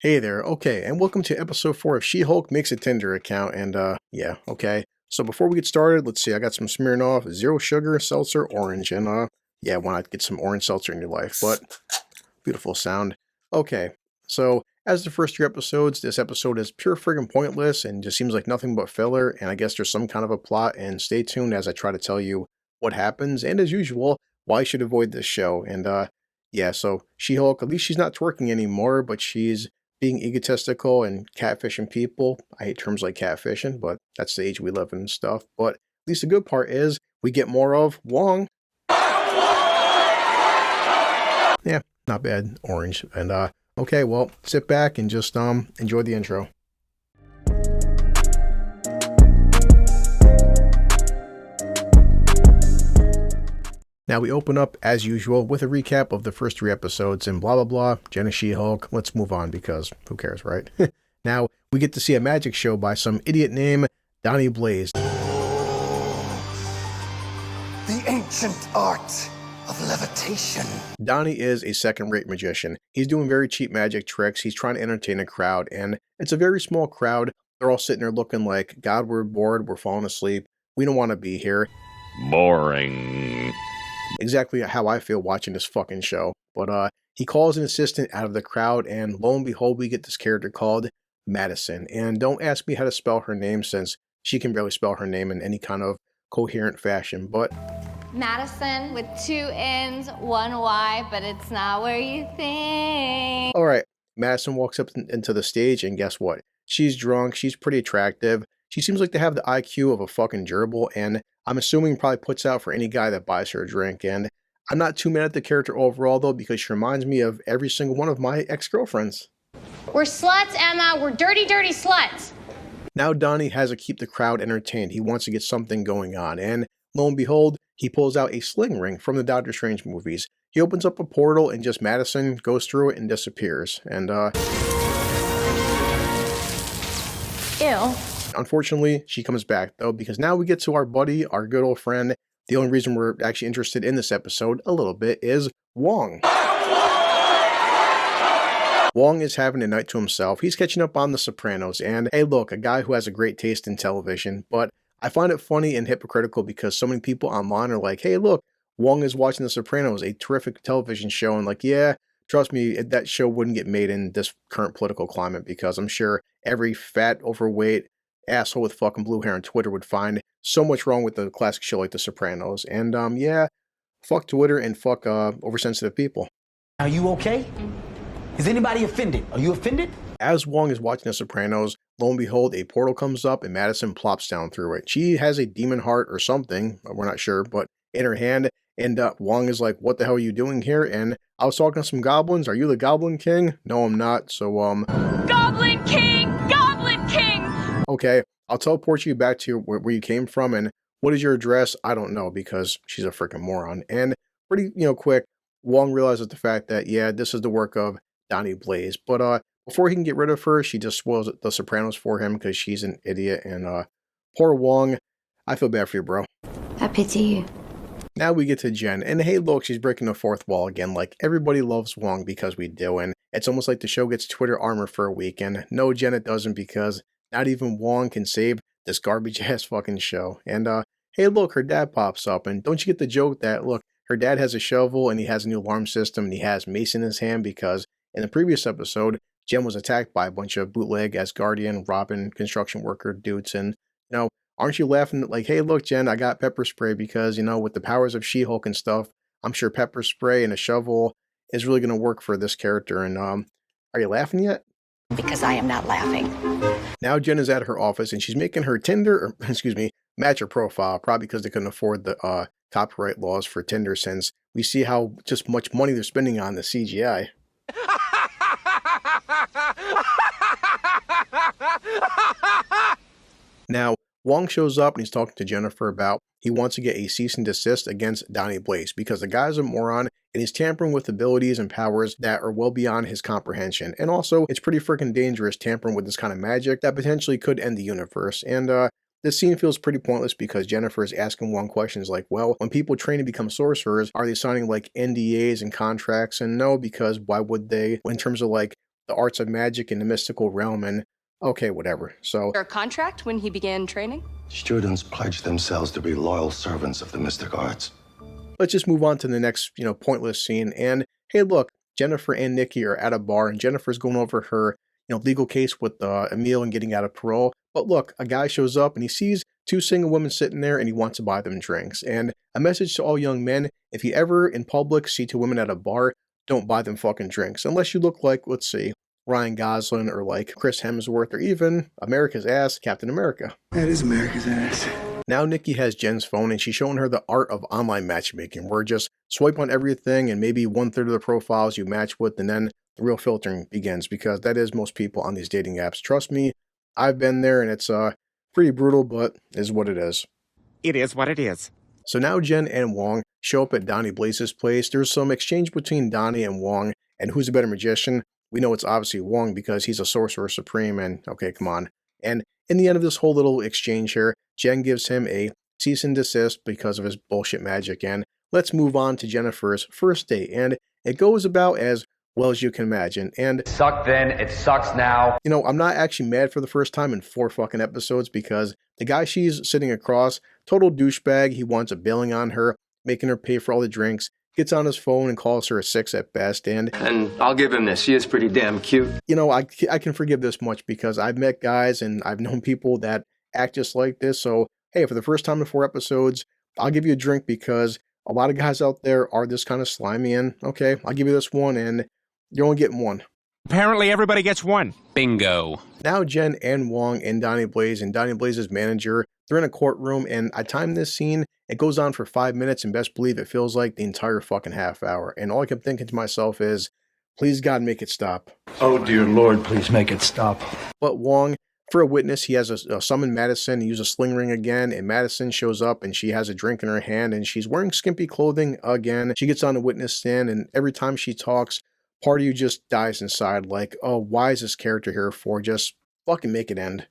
Hey there, okay, and welcome to episode 4 of She-Hulk Makes a Tinder Account, and yeah, okay. So before we get started, let's see, I got some Smirnoff, zero sugar, seltzer, orange, and yeah, why not get some orange seltzer in your life, but beautiful sound. Okay, so as the first 3 episodes, this episode is pure friggin' pointless and just seems like nothing but filler, and I guess there's some kind of a plot, and stay tuned as I try to tell you what happens, and as usual, why you should avoid this show, and yeah, so She-Hulk, at least she's not twerking anymore, but she's being egotistical and catfishing people. I hate terms like catfishing, but that's the age we live in and stuff. But at least the good part is we get more of Wong. Yeah, not bad, orange. And okay, well, sit back and just enjoy the intro. Now we open up, as usual, with a recap of the first 3 episodes and blah blah blah, Jenna She-Hulk. Let's move on because who cares, right? Now we get to see a magic show by some idiot named Donnie Blaze. The ancient art of levitation. Donnie is a second-rate magician. He's doing very cheap magic tricks. He's trying to entertain a crowd, and it's a very small crowd. They're all sitting there looking like, God, we're bored, we're falling asleep, we don't want to be here. Boring. Exactly how I feel watching this fucking show. But he calls an assistant out of the crowd, and lo and behold, we get this character called Madison. And don't ask me how to spell her name, since she can barely spell her name in any kind of coherent fashion, but Madison with 2 N's, 1 Y, but it's not where you think. alright, Madison walks up into the stage, and guess what? She's drunk, she's pretty attractive, she seems like to have the IQ of a fucking gerbil, and I'm assuming probably puts out for any guy that buys her a drink, and I'm not too mad at the character overall though, because she reminds me of every single one of my ex-girlfriends. We're sluts, Emma. We're dirty, dirty sluts. Now Donnie has to keep the crowd entertained. He wants to get something going on, and lo and behold, he pulls out a sling ring from the Doctor Strange movies. He opens up a portal, and just Madison goes through it and disappears. And Ew. unfortunately, she comes back though, because now we get to our buddy, our good old friend. The only reason we're actually interested in this episode a little bit is Wong. Wong is having a night to himself. He's catching up on The Sopranos, and hey look, a guy who has a great taste in television, but I find it funny and hypocritical because so many people online are like, hey look, Wong is watching The Sopranos, a terrific television show, and like, yeah, trust me, that show wouldn't get made in this current political climate, because I'm sure every fat, overweight asshole with fucking blue hair on Twitter would find so much wrong with the classic show like The Sopranos, and yeah, fuck Twitter and fuck oversensitive people. Are you okay? Is anybody offended? Are you offended? As Wong is watching The Sopranos, lo and behold, a portal comes up and Madison plops down through it. She has a demon heart or something, we're not sure, but in her hand, and Wong is like, what the hell are you doing here? And I was talking to some goblins. Are you the Goblin King? No, I'm not. So, Goblin King! Goblin King! okay, I'll teleport you back to where you came from, and what is your address? I don't know, because she's a freaking moron. And pretty, quick, Wong realizes the fact that, yeah, this is the work of Donnie Blaze. But before he can get rid of her, she just spoils The Sopranos for him because she's an idiot. And poor Wong, I feel bad for you, bro. I pity you. Now we get to Jen, and hey look, she's breaking the fourth wall again. Like, everybody loves Wong because we do, and it's almost like the show gets Twitter armor for a week. And no, Jen, it doesn't, because not even Wong can save this garbage ass fucking show. And hey look, her dad pops up, and don't you get the joke that, look, her dad has a shovel and he has a new alarm system and he has mace in his hand, because in the previous episode, Jen was attacked by a bunch of bootleg Asgardian, Robin, construction worker dudes, and aren't you laughing like, hey look Jen, I got pepper spray, because with the powers of She-Hulk and stuff, I'm sure pepper spray and a shovel is really going to work for this character. And are you laughing yet? Because I am not laughing. Now Jen is at her office and she's making her Tinder, or excuse me, matcher profile, probably because they couldn't afford the copyright laws for Tinder, since we see how just much money they're spending on the CGI. Now, Wong shows up and he's talking to Jennifer about he wants to get a cease and desist against Donnie Blaze, because the guy's a moron and he's tampering with abilities and powers that are well beyond his comprehension. And also, it's pretty freaking dangerous tampering with this kind of magic that potentially could end the universe. And this scene feels pretty pointless because Jennifer is asking Wong questions like, well, when people train to become sorcerers, are they signing like NDAs and contracts? And no, because why would they? In terms of like the arts of magic in the mystical realm, and okay, whatever. So Your contract when he began training? Students pledge themselves to be loyal servants of the mystic arts. let's just move on to the next, pointless scene. And hey, look, Jennifer and Nikki are at a bar, and Jennifer's going over her, legal case with Emil and getting out of parole. But look, a guy shows up and he sees two single women sitting there and he wants to buy them drinks. And a message to all young men, if you ever in public see two women at a bar, don't buy them fucking drinks. Unless you look like, let's see, Ryan Gosling or like Chris Hemsworth or even America's ass, Captain America. That is America's ass. Now Nikki has Jen's phone and she's showing her the art of online matchmaking, where just swipe on everything and maybe 1/3 of the profiles you match with, and then the real filtering begins, because that is most people on these dating apps. Trust me, I've been there and it's pretty brutal, but it is what it is. It is what it is. So now Jen and Wong show up at Donnie Blaze's place. There's some exchange between Donnie and Wong, and who's a better magician? We know it's obviously Wong because he's a sorcerer supreme, and okay, come on. And in the end of this whole little exchange here, Jen gives him a cease and desist because of his bullshit magic. And let's move on to Jennifer's first date. And it goes about as well as you can imagine. And Sucked then, it sucks now. I'm not actually mad for the first time in 4 fucking episodes, because the guy she's sitting across, total douchebag. He wants a billing on her, making her pay for all the drinks, gets on his phone and calls her a 6 at best. And I'll give him this. She is pretty damn cute. I can forgive this much because I've met guys and I've known people that act just like this. So, hey, for the first time in 4 episodes, I'll give you a drink, because a lot of guys out there are this kind of slimy, and okay, I'll give you this one and you're only getting one. Apparently everybody gets one. Bingo. Now Jen and Wong and Donnie Blaze and Donnie Blaze's manager, they're in a courtroom, and I timed this scene. It goes on for 5 minutes, and best believe it feels like the entire fucking half hour. And all I kept thinking to myself is, please God, make it stop. Oh dear Lord, please make it stop. But Wong, for a witness, he has a summon Madison, he uses a sling ring again, and Madison shows up and she has a drink in her hand and she's wearing skimpy clothing again. She gets on the witness stand, and every time she talks, part of you just dies inside, like, oh, why is this character here for? Just fucking make it end.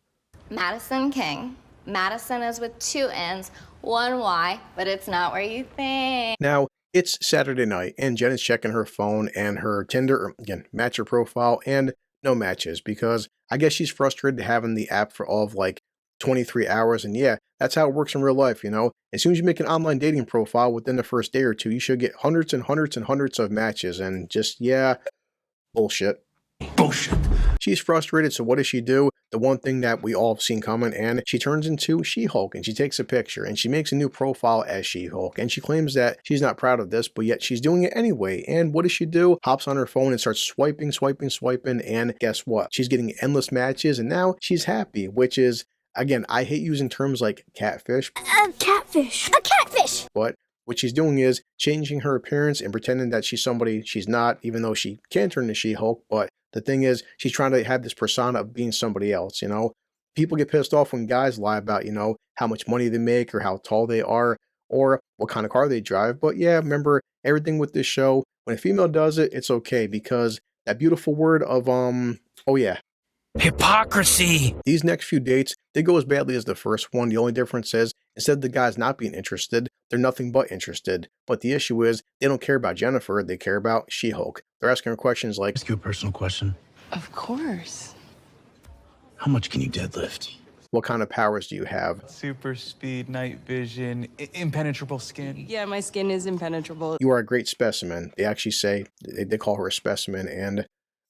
Madison King. Madison is with 2 N's, 1 Y, but it's not where you think. Now, it's Saturday night, and Jen is checking her phone and her Tinder, or again, matcher profile, and no matches, because I guess she's frustrated having the app for all of like 23 hours. And yeah, that's how it works in real life, As soon as you make an online dating profile within the first day or two, you should get hundreds and hundreds and hundreds of matches, and just, yeah, bullshit. Bullshit. She's frustrated, so what does she do? The one thing that we all have seen coming, and she turns into She-Hulk, and she takes a picture, and she makes a new profile as She-Hulk, and she claims that she's not proud of this, but yet she's doing it anyway. And what does she do? Hops on her phone and starts swiping, and guess what? She's getting endless matches, and now she's happy, which is, again, I hate using terms like catfish. A catfish. A catfish! But what she's doing is changing her appearance and pretending that she's somebody she's not, even though she can turn into She-Hulk. But the thing is, she's trying to have this persona of being somebody else, People get pissed off when guys lie about, how much money they make or how tall they are or what kind of car they drive. But yeah, remember, everything with this show, when a female does it, it's okay, because that beautiful word of, oh yeah, Hypocrisy. these next few dates, they go as badly as the first one. The only difference is, instead of the guys not being interested, they're nothing but interested. But the issue is, they don't care about Jennifer, they care about She-Hulk. They're asking her questions like, Ask you a personal question. Of course. How much can you deadlift? what kind of powers do you have? Super speed, night vision, impenetrable skin. Yeah, my skin is impenetrable. You are a great specimen. They actually say, they call her a specimen. And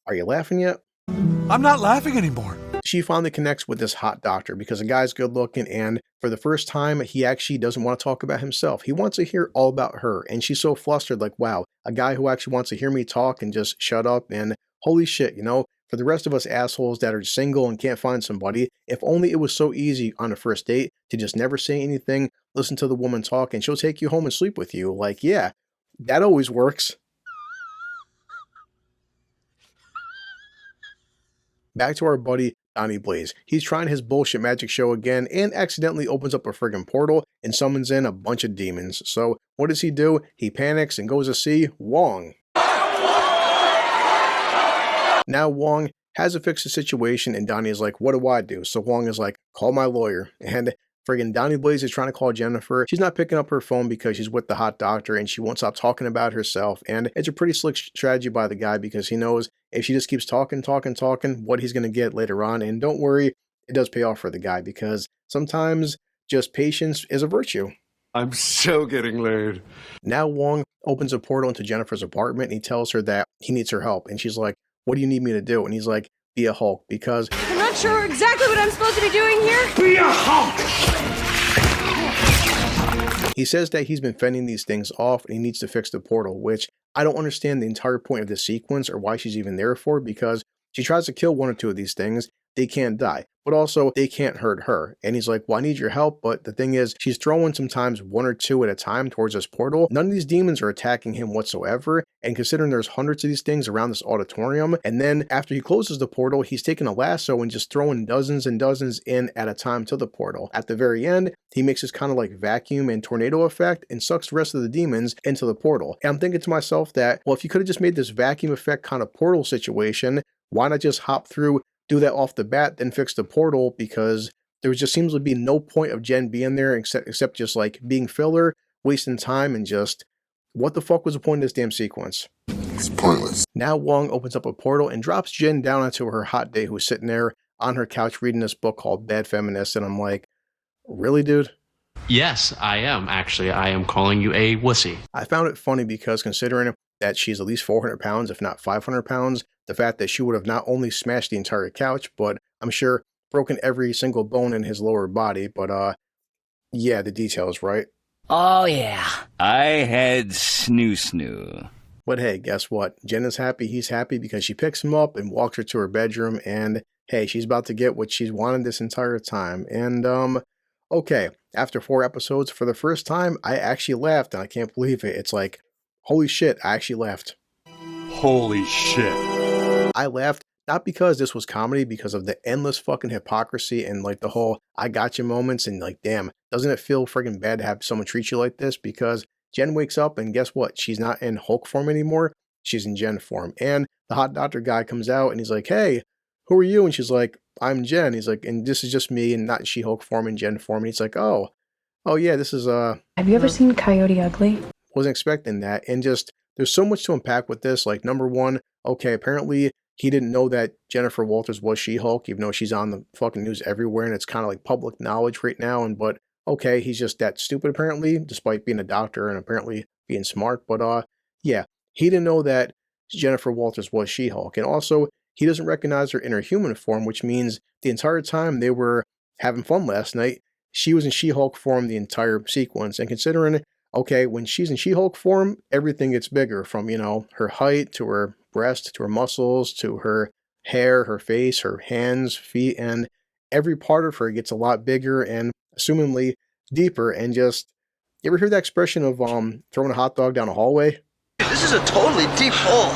are you laughing yet? I'm not laughing anymore. She finally connects with this hot doctor because the guy's good looking, and for the first time, he actually doesn't want to talk about himself. He wants to hear all about her, and she's so flustered, like, wow, a guy who actually wants to hear me talk and just shut up. And holy shit, for the rest of us assholes that are single and can't find somebody, if only it was so easy on a first date to just never say anything, listen to the woman talk, and she'll take you home and sleep with you. Like, yeah, that always works. Back to our buddy Donnie Blaze. He's trying his bullshit magic show again and accidentally opens up a friggin' portal and summons in a bunch of demons. So what does he do? He panics and goes to see Wong. Now Wong has to fix the situation, and Donnie is like, what do I do? So Wong is like, call my lawyer. And Friggin' Donnie Blaze is trying to call Jennifer. She's not picking up her phone because she's with the hot doctor and she won't stop talking about herself. And it's a pretty slick strategy by the guy because he knows if she just keeps talking, what he's going to get later on. And don't worry, it does pay off for the guy because sometimes just patience is a virtue. I'm so getting laid. Now Wong opens a portal into Jennifer's apartment and he tells her that he needs her help. And she's like, what do you need me to do? And he's like, be a Hulk, because I'm not sure exactly what I'm supposed to be doing here. Be a Hulk! he says that he's been fending these things off and he needs to fix the portal, which I don't understand the entire point of this sequence or why she's even there for, because she tries to kill one or two of these things. They can't die, but also they can't hurt her. And he's like, well, I need your help. But the thing is, she's throwing sometimes one or two at a time towards this portal. None of these demons are attacking him whatsoever. And considering there's hundreds of these things around this auditorium, and then after he closes the portal, he's taking a lasso and just throwing dozens and dozens in at a time to the portal. At the very end, he makes this kind of like vacuum and tornado effect and sucks the rest of the demons into the portal. And I'm thinking to myself that, well, if you could have just made this vacuum effect kind of portal situation, why not just hop through, do that off the bat, then fix the portal? Because there just seems to be no point of Jen being there except just like being filler, wasting time, and just what the fuck was the point of this damn sequence? It's pointless. Now Wong opens up a portal and drops Jen down onto her hot date who's sitting there on her couch reading this book called Bad Feminist, and I'm like, really, dude? Yes, I am. Actually, I am calling you a wussy. I found it funny because considering that she's at least 400 pounds, if not 500 pounds, the fact that she would have not only smashed the entire couch, but I'm sure broken every single bone in his lower body. But yeah, the details, right? Oh, yeah. I had snoo. But hey, guess what? Jen is happy, he's happy, because she picks him up and walks her to her bedroom, and hey, she's about to get what she's wanted this entire time. And okay, after 4 episodes, for the first time, I actually laughed, and I can't believe it. It's like, holy shit, I actually laughed. Holy shit. I laughed not because this was comedy, because of the endless fucking hypocrisy and like the whole I got you moments, and like, damn, doesn't it feel friggin' bad to have someone treat you like this? Because Jen wakes up and guess what? She's not in Hulk form anymore. She's in Jen form. And the hot doctor guy comes out and he's like, hey, who are you? And she's like, I'm Jen. He's like, and this is just me and not She-Hulk form and Jen form. And he's like, oh yeah, this is Have you ever seen Coyote Ugly? Wasn't expecting that. And just there's so much to unpack with this. Like, number one, okay, apparently he didn't know that Jennifer Walters was She-Hulk, even though she's on the fucking news everywhere and it's kind of like public knowledge right now. And but okay, he's just that stupid apparently, despite being a doctor and apparently being smart. But yeah, he didn't know that Jennifer Walters was She-Hulk. And also, he doesn't recognize her in her human form, which means the entire time they were having fun last night, she was in She-Hulk form the entire sequence. And considering, okay, when she's in She-Hulk form, everything gets bigger, from, you know, her height to her breast to her muscles to her hair, her face, her hands, feet, and every part of her gets a lot bigger and assumingly deeper. And just, you ever hear that expression of throwing a hot dog down a hallway? This is a totally deep hole.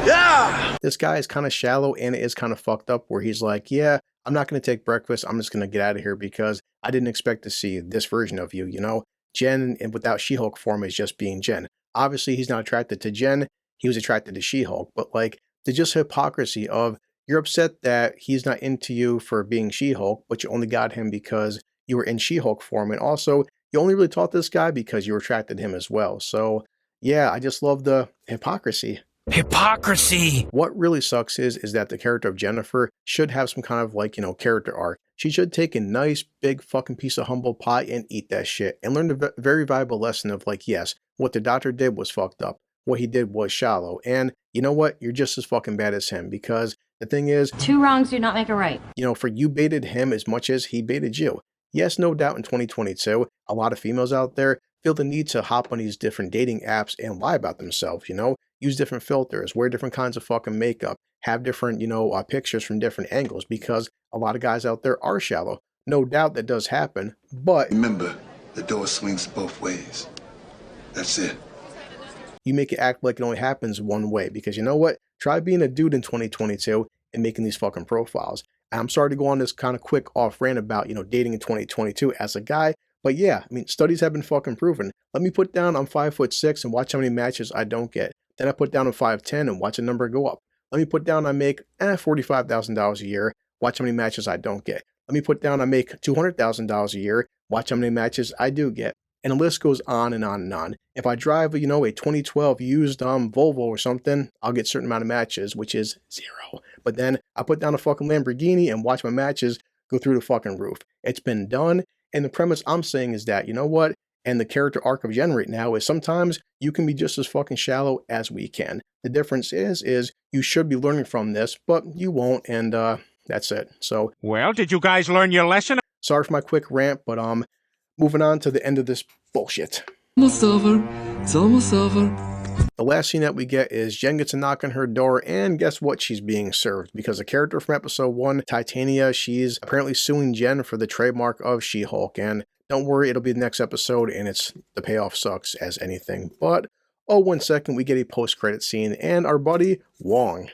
Yeah! This guy is kind of shallow and it is kind of fucked up, where he's like, yeah, I'm not going to take breakfast. I'm just going to get out of here because I didn't expect to see this version of you, you know? Jen, and without She-Hulk form, is just being Jen. Obviously, he's not attracted to Jen. He was attracted to She-Hulk. But like, the just hypocrisy of, you're upset that he's not into you for being She-Hulk, but you only got him because you were in She-Hulk form. And also, you only really taught this guy because you were attracted to him as well. So yeah, I just love the hypocrisy. Hypocrisy! What really sucks is that the character of Jennifer should have some kind of like, you know, character arc. She should take a nice big fucking piece of humble pie and eat that shit and learn the very valuable lesson of like, yes, what the doctor did was fucked up. What he did was shallow. And you know what? You're just as fucking bad as him, because the thing is, 2 wrongs do not make a right. you know, for you baited him as much as he baited you. Yes, no doubt in 2022, a lot of females out there feel the need to hop on these different dating apps and lie about themselves, you know, use different filters, wear different kinds of fucking makeup, have different, you know, pictures from different angles, because a lot of guys out there are shallow. No doubt that does happen, but Remember, the door swings both ways. That's it. you make it act like it only happens one way, because you know what? Try being a dude in 2022 and making these fucking profiles. And I'm sorry to go on this kind of quick off rant about, you know, dating in 2022 as a guy, but yeah, I mean, studies have been fucking proven. Let me put down I'm 5'6" and watch how many matches I don't get. Then I put down I'm 5'10" and watch the number go up. Let me put down I make $45,000 a year, watch how many matches I don't get. Let me put down I make $200,000 a year. Watch how many matches I do get. And the list goes on and on and on. If I drive, a 2012 used Volvo or something, I'll get a certain amount of matches, which is 0. But then I put down a fucking Lamborghini and watch my matches go through the fucking roof. It's been done. And the premise I'm saying is that, you know what? And the character arc of Jen right now is sometimes you can be just as fucking shallow as we can. The difference is you should be learning from this, but you won't. And that's it. So, well, did you guys learn your lesson? Sorry for my quick rant, but moving on to the end of this bullshit. Almost over. It's almost over. The last scene that we get is Jen gets a knock on her door, and guess what? She's being served because a character from episode 1, Titania, she's apparently suing Jen for the trademark of She-Hulk. And don't worry, it'll be the next episode, and the payoff sucks as anything. But, 1 second, we get a post-credit scene, and our buddy, Wong.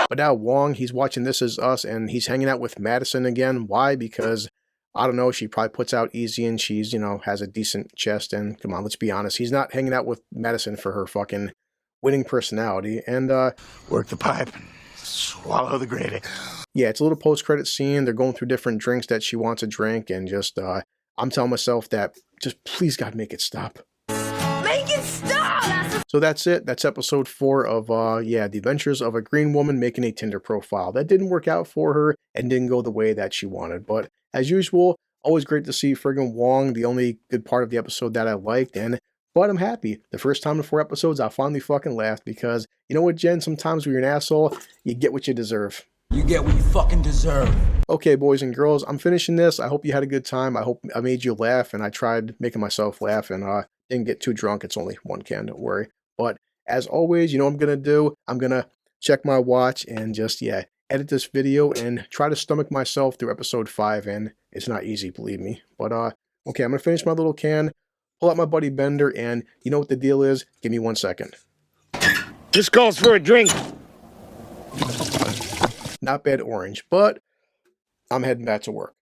But now Wong, he's watching This Is Us, and he's hanging out with Madison again. Why? Because, I don't know, she probably puts out easy, and she's, has a decent chest, and come on, let's be honest, he's not hanging out with Madison for her fucking winning personality, and, work the pipe and swallow the gravy. Yeah, it's a little post-credit scene. They're going through different drinks that she wants to drink, and just, I'm telling myself that, just please, God, make it stop. Make it stop! So that's it. That's episode 4 of, The Adventures of a Green Woman Making a Tinder Profile. That didn't work out for her and didn't go the way that she wanted. But as usual, always great to see friggin' Wong, the only good part of the episode that I liked. But I'm happy. The first time in 4 episodes, I finally fucking laughed because, you know what, Jen? Sometimes when you're an asshole, you get what you deserve. You get what you fucking deserve. Okay, boys and girls, I'm finishing this. I hope you had a good time. I hope I made you laugh, and I tried making myself laugh, and didn't get too drunk. It's only 1 can, don't worry. But as always, you know what I'm going to do? I'm going to check my watch and just, edit this video and try to stomach myself through episode 5, and it's not easy, believe me. But, okay, I'm going to finish my little can, pull out my buddy Bender, and you know what the deal is? Give me 1 second. This calls for a drink. Not bad orange, but I'm heading back to work.